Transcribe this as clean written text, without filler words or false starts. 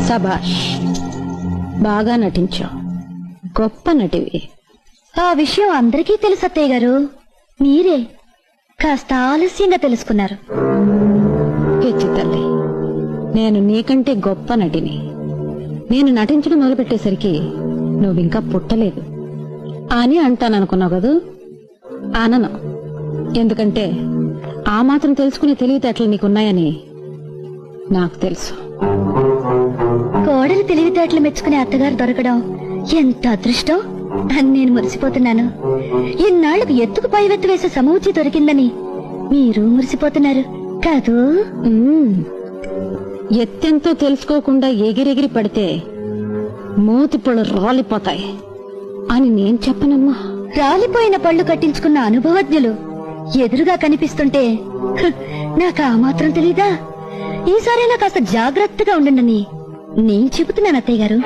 సభాష్, బాగా నటించావు, గొప్ప నటివి. ఆ విషయం అందరికీ తెలుసు అత్తయ్య గారు, మీరే కాస్త ఆలస్యంగా తెలుసుకున్నారు. పిచ్చి తల్లి, నేను నీకంటే గొప్ప నటిని. నేను నటించడం మొదలుపెట్టేసరికి నువ్వింకా పుట్టలేదు అని అంటాననుకున్నావు కదూ? అనను. ఎందుకంటే ఆ మాత్రం తెలుసుకునే తెలివితేటలు నీకున్నాయని నాకు తెలుసు. కోడలు తెలివితేటలు మెచ్చుకునే అత్తగారు దొరకడం ఎంత అదృష్టం అని నేను మురిసిపోతున్నాను. ఇన్నాళ్లకు ఎత్తుకు పైవెత్తు వేసే సమూచి దొరికిందని మీరు మురిసిపోతున్నారు కాదు? ఎత్తెంతో తెలుసుకోకుండా ఎగిరెగిరి పడితే మూతి పళ్ళు రాలిపోతాయి అని నేను చెప్పనమ్మా. రాలిపోయిన పళ్ళు కట్టించుకున్న అనుభవజ్ఞులు ఎదురుగా కనిపిస్తుంటే నాకు ఆ మాత్రం తెలీదా? ఈసారైనా కాస్త జాగ్రత్తగా ఉండండి నేను చెబుతున్నాను అత్తయ్య గారు.